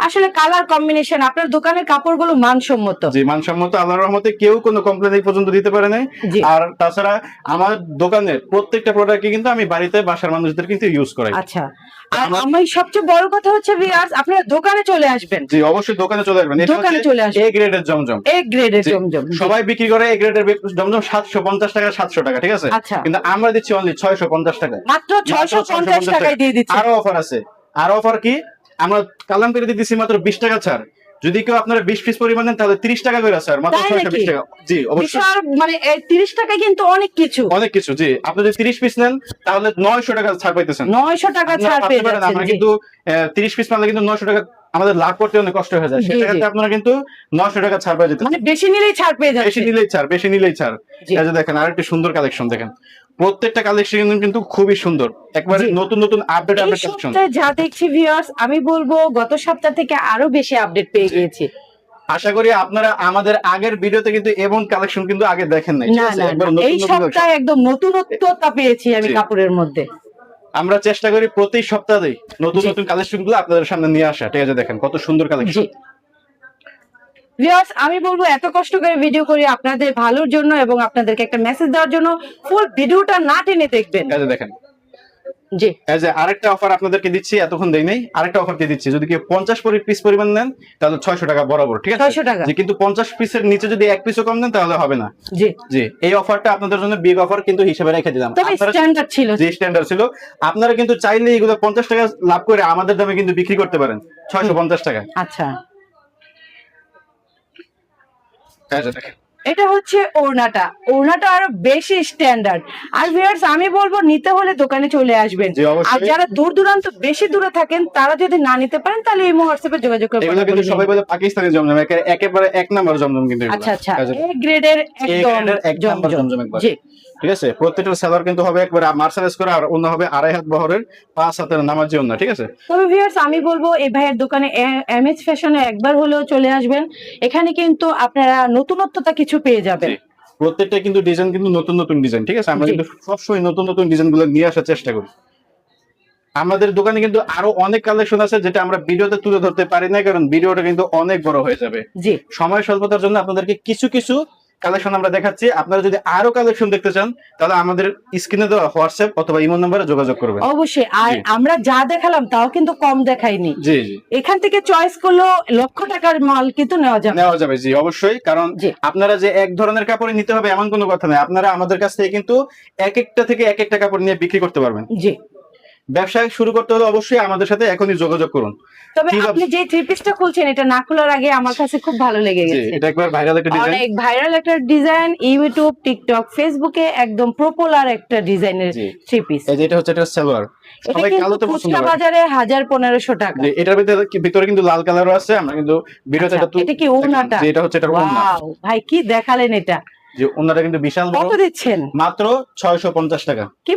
আসলে colour combination আপনার দোকানের কাপড়গুলো মানসম্মত। জি, মানসম্মত, আল্লাহর রহমতে কেউ কোনো কমপ্লেইন এই পর্যন্ত দিতে পারে নাই। জি। আর তাছাড়া আমার দোকানের প্রত্যেকটা প্রোডাক্টই কিন্তু আমি বাড়িতে বাসার মানুষদের কিন্তু ইউজ করাই। আচ্ছা, আর আমি সবচেয়ে বড় কথা হচ্ছে ভিউয়ার্স, আপনারা দোকানে চলে আসবেন। জি, অবশ্যই দোকানে চলে আসবেন। এটা দোকানে হচ্ছে চলে আসবেন। এ গ্রেডের জমজম। এ গ্রেডের জি, জমজম। জি। সবাই বিক্রি করে এ গ্রেডের জমজম 750 টাকা 700 টাকা, ঠিক আছে? আচ্ছা। কিন্তু আমরা দিচ্ছি অনলি 650 টাকা। মাত্র 650 টাকায় দিয়ে দিচ্ছি। আরো অফার আছে। আরো অফার কি? আমরা কালাম করে দিতেছি মাত্র 20 টাকা ছাড়। যদি কেউ আপনারা 20 পিস পরিমাণ নেন তাহলে 30 টাকা করে স্যার, মাত্র তাই নাকি? 620 টাকা। জি, অবশ্যই। বিশাল, মানে 30 টাকা কিন্তু অনেক কিছু। অনেক কিছু। জি, আপনি যদি 30 পিস নেন তাহলে 900 টাকা ছাড় পাইতেছেন। 900 টাকা ছাড় পেয়ে যাচ্ছেন। আমরা জি। কিন্তু 30 পিস মানলে কিন্তু 900 টাকা আমাদের লাভ করতে অনেক কষ্ট হয়ে যায়। জি, সেটাতে জি। আপনারা কিন্তু 900 টাকা ছাড় পেয়ে যেতেছেন। মানে বেশি নিলেই ছাড় পেয়ে বেশি যাচ্ছে। নিলেই ছাড়, বেশি নিলেই ছাড়। জি। এই যে দেখেন আরেকটা সুন্দর কালেকশন দেখেন। প্রত্যেকটা কালেকশন কিন্তু খুবই সুন্দর। একবারে জি। নতুন নতুন আপডেট এই কালেকশন। সপ্তাহে যা দেখছি ভিউয়ার্স, আমি বলবো গত সপ্তাহ থেকে আরো বেশি আপডেট পেয়ে গিয়েছি। আশা করি আপনারা আমাদের আগের ভিডিওতে কিন্তু এমন কালেকশন কিন্তু আগে দেখেন নাই। ঠিক না আছে? না না, একবার নতুন এই নতুন সপ্তাহে একদম নতুনত্বতা পেয়েছি আমি জি। কাপড়ের মধ্যে। আমরা চেষ্টা করি প্রতি সপ্তাহেই নতুন জি। নতুন কালেকশন গুলো আপনাদের সামনে নিয়ে আসা। ঠিক আছে, দেখেন কত সুন্দর কালেকশন। জি। ভিউয়ার্স, আমি বলবো এত কষ্ট করে ভিডিও করি আপনাদের ভালোর জন্য এবং আপনাদেরকে একটা মেসেজ দেওয়ার জন্য, ফুল ভিডিওটা না টেনে দেখবেন। এই যে দেখেন, জি। এই যে আরেকটা অফার আপনাদেরকে দিচ্ছি, এতক্ষণ দেই নাই, আরেকটা অফার দিয়ে দিচ্ছি। যদি কেউ 50 পিস পরিমাণ নেন তাহলে 600 টাকা বরাবর, ঠিক আছে? 600 টাকা। যে কিন্তু 50 পিসের নিচে যদি এক পিসও কম নেন তাহলে হবে না। জি। জি, এই অফারটা আপনাদের জন্য বিগ অফার কিন্তু হিসেবে রেখে দিলাম। তবে স্ট্যান্ডার্ড ছিল। যে স্ট্যান্ডার্ড ছিল, আপনারা কিন্তু চাইলে এগুলো 50 টাকা লাভ করে আমাদের দামে কিন্তু বিক্রি করতে পারেন 650 টাকা। আচ্ছা, এই যে দেখেন, এটা হচ্ছে ওড়নাটা। ওড়নাটা আরো বেশি স্ট্যান্ডার্ড। আর ভিউয়ার্স, আমি বলবো নিতে হলে দোকানে চলে আসবেন। জি, অবশ্যই। আর যারা দূর দূরান্ত বেশি দূরে থাকেন তারা যদি না নিতে পারেন তাহলে এই হোয়াটসঅ্যাপে যোগাযোগ করে এগুলো কিন্তু সবাই বলে পাকিস্তানি জমজম, একেবারে এক নাম্বার জমজম কিন্তু এগুলো। আচ্ছা আচ্ছা, এই যে এ গ্রেডের এই একদম গ্রেডের এক নাম্বার জমজম একবার। জি। ঠিক আছে, প্রত্যেকটা সেলার কিন্তু হবে একবার মার্সারাইজ করা, আর অন্য হবে 2.5 হাত বহরের 5 হাতের নামাজি অন্য, ঠিক আছে? তবে ভিউয়ার্স, আমি বলবো এই ভাইয়ের দোকানে এমএচ ফ্যাশনে একবার হলেও চলে আসবেন। এখানে কিন্তু আপনারা নতুনত্বতা কিছু পেয়ে যাবেন। জি, প্রত্যেকটা কিন্তু ডিজাইন কিন্তু নতুন নতুন ডিজাইন, ঠিক আছে? আমরা জি। কিন্তু সবসময় নতুন নতুন ডিজাইন গুলো নিয়ে আসার চেষ্টা করি। আমাদের দোকানে কিন্তু আরো অনেক কালেকশন আছে যেটা আমরা ভিডিওতে তুলে ধরতে পারি না, কারণ ভিডিওটা কিন্তু অনেক বড় হয়ে যাবে। জি। সময় স্বল্পতার জন্য আপনাদেরকে কিছু কিছু কালেকশন আমরা দেখাচ্ছি। আপনারা যদি আরো কালেকশন দেখতে চান তাহলে আমাদের স্ক্রিনে দেওয়া হোয়াটসঅ্যাপ অথবা ইমো নম্বরে যোগাযোগ করবেন। অবশ্যই। আর জি। আমরা যা দেখালাম তাও কিন্তু কম দেখাইনি। জি জি, এখান থেকে চয়েস করলেও লক্ষ টাকার মাল কিন্তু নেওয়া যাবে। নেওয়া যাবে। জি, অবশ্যই। কারণ জি। আপনারা যে এক ধরনের কাপড় নিতে হবে এমন কোনো কথা নেই। আপনারা আমাদের কাছ থেকে কিন্তু এক একটা থেকে এক একটা কাপড় নিয়ে বিক্রি করতে পারবেন। জি। ব্যবসা শুরু করতে হলে অবশ্যই আমাদের সাথে এখনই যোগাযোগ করুন। তবে কি আপনি যে থ্রি পিসটা খুলছেন এটা না খোলার আগে আমার কাছে খুব ভালো লেগে জি, গেছে। এটা একবার ভাইরাল একটা ডিজাইন। অনেক ভাইরাল একটা ডিজাইন, ইউটিউব, টিকটক, ফেসবুকে একদম পপুলার একটা ডিজাইনের জি। Three piece. এই যে এটা হচ্ছে এটা সালোয়ার। এটা সবাই কিন্তু কালোতে পছন্দ খুচরা করে। বাজারে 1000-1500 টাকা। জি, এটার ভিতরে কিন্তু লাল কালারও আছে। আমরা কিন্তু ভিডিওতে আচ্ছা, এটা কি ওড়নাটা? যে এটা হচ্ছে এটা ওড়না। ওয়াও, ভাই কি দেখালেন এটা! যে ওড়নাটা কিন্তু বিশাল বড়। কত দিচ্ছেন? মাত্র 650 টাকা। কি